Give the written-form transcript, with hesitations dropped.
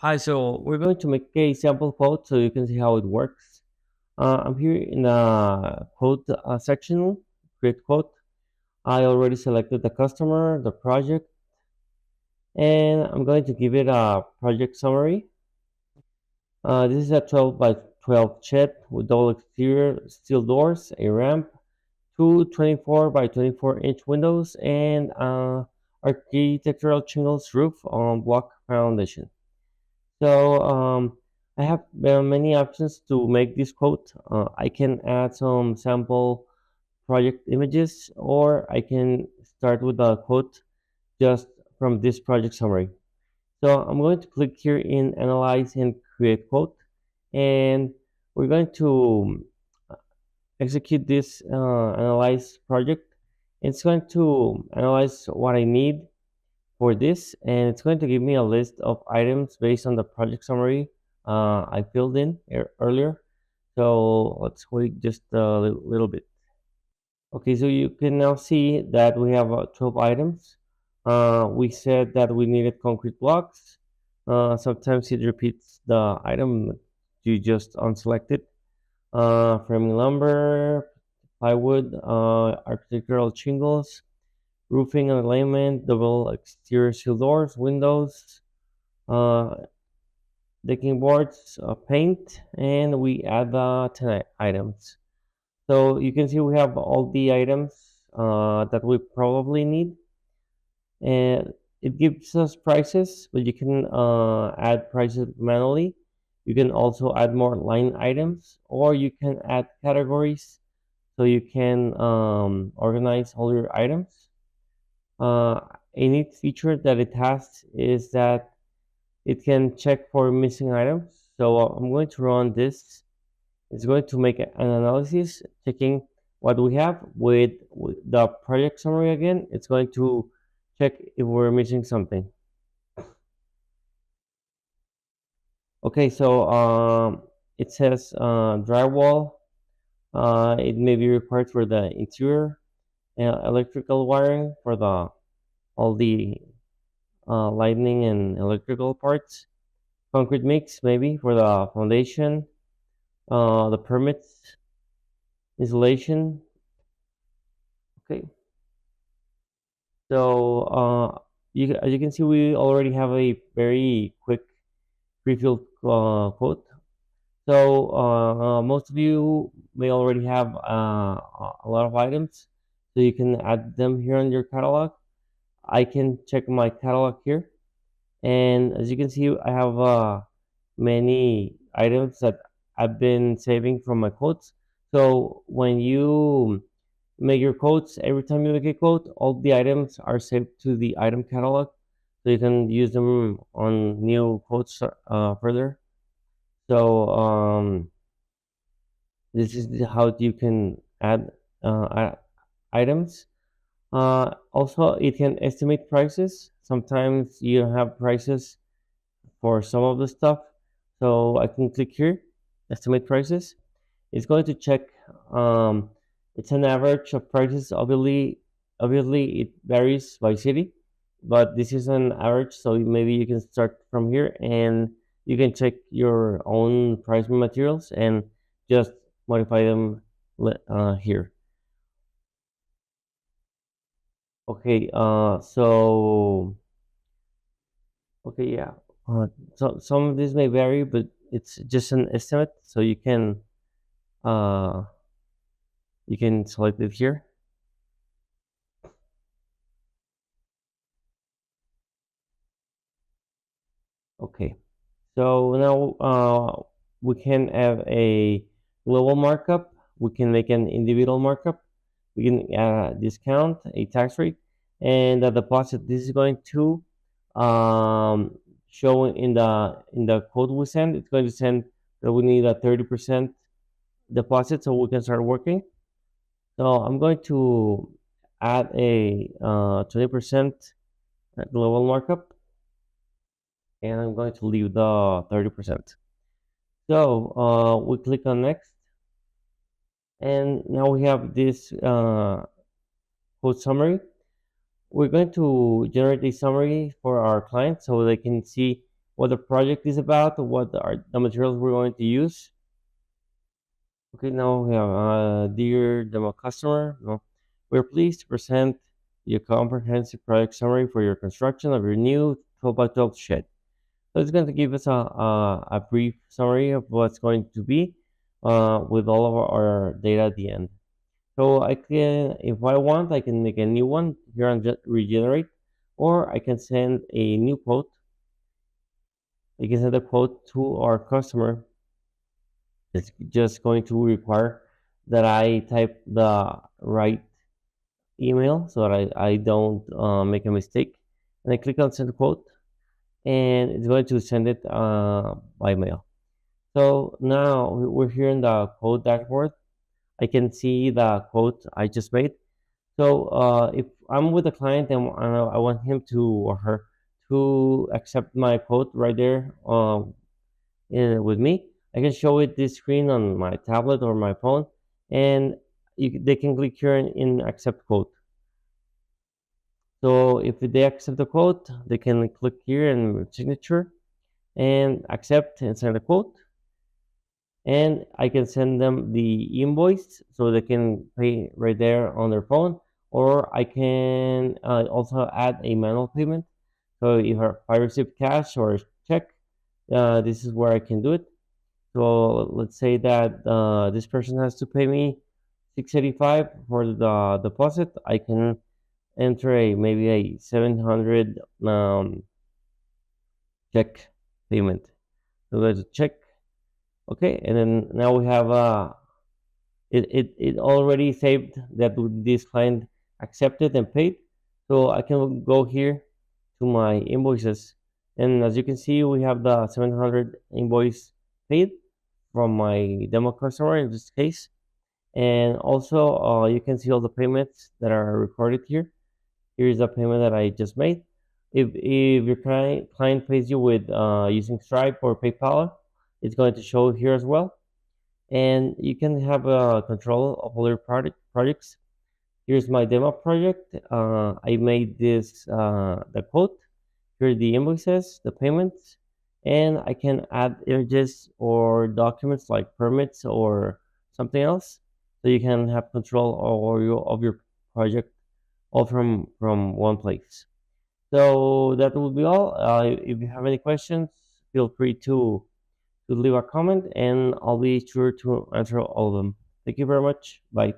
Hi, so we're going to make a sample quote so you can see how it works. I'm here in the quote section, create quote. I already selected the customer, the project, and I'm going to give it a project summary. This is a 12 by 12 shed with double exterior steel doors, a ramp, two 24 by 24 inch windows, and architectural shingles roof on block foundation. So I have many options to make this quote. I can add some sample project images, or I can start with a quote just from this project summary. So I'm going to click here in Analyze and Create Quote, and we're going to execute this Analyze project. It's going to analyze what I need for this, and it's going to give me a list of items based on the project summary I filled in earlier. So let's wait just a little bit. Okay, so you can now see that we have 12 items. We said that we needed concrete blocks. Sometimes it repeats the item you just unselected. Framing lumber, plywood, architectural shingles, roofing and alignment, double exterior seal doors, windows, uh, decking boards, paint, and we add the 10 items. So you can see we have all the items that we probably need, and it gives us prices, but you can add prices manually. You can also add more line items, or you can add categories so you can organize all your items. Uh, a neat feature that it has is that it can check for missing items. So I'm going to run this. It's going to make an analysis, checking what we have with the project summary again. It's going to check if we're missing something. Okay, so it says drywall. It may be required for the interior, electrical wiring for the all the lighting and electrical parts. Concrete mix maybe for the foundation, the permits, insulation. Okay, so as you can see, we already have a very quick pre-filled quote. So most of you may already have a lot of items, so you can add them here on your catalog. I can check my catalog here, and as you can see, I have many items that I've been saving from my quotes. So when you make your quotes, every time you make a quote, all the items are saved to the item catalog, so you can use them on new quotes further. So this is how you can add items. Also, it can estimate prices. Sometimes you have prices for some of the stuff. So I can click here, estimate prices. It's going to check. Um, it's an average of prices. Obviously, it varies by city, but this is an average. So maybe you can start from here and you can check your own pricing materials and just modify them here. Okay. Okay, yeah. So some of this may vary, but it's just an estimate. So uh you can select it here. Okay. So now we can have a global markup. We can make an individual markup. We can add a discount, a tax rate, and a deposit. This is going to show in the code we send. It's going to send that we need a 30% deposit so we can start working. So I'm going to add a 20% global markup, and I'm going to leave the 30%. So we click on next, and now we have this code summary. We're going to generate a summary for our client so they can see what the project is about, what are the materials we're going to use. Okay, now we have, dear demo customer, we're pleased to present your comprehensive project summary for your construction of your new 12 by 12 shed. So it's going to give us a brief summary of what's going to be, with all of our data at the end. So I can, if I want, I can make a new one here on regenerate, or I can send a new quote. I can send a quote to our customer. It's just going to require that I type the right email so that I don't make a mistake. And I click on send quote, and it's going to send it by mail. So now we're here in the quote dashboard. I can see the quote I just made. So if I'm with a client and I want him to or her to accept my quote right there, with me, I can show it this screen on my tablet or my phone, and they can click here in accept quote. So if they accept the quote, they can click here in signature and accept and send a quote. And I can send them the invoice so they can pay right there on their phone, or I can also add a manual payment. So if I receive cash or check, this is where I can do it. So let's say that this person has to pay me 685 for the deposit. I can enter a maybe a 700 check payment. So there's a check. Okay, and then now we have it already saved that this client accepted and paid. So I can go here to my invoices, and as you can see, we have the 700 invoice paid from my demo customer in this case. And also, you can see all the payments that are recorded here. Here's the payment that I just made. If your client pays you with using Stripe or PayPal, it's going to show here as well. And you can have control of all your projects. Here's my demo project. I made this the quote. Here are the invoices, the payments, and I can add images or documents like permits or something else, so you can have control of your project all from one place. So that will be all. If you have any questions, feel free to leave a comment, and I'll be sure to answer all of them. Thank you very much. Bye.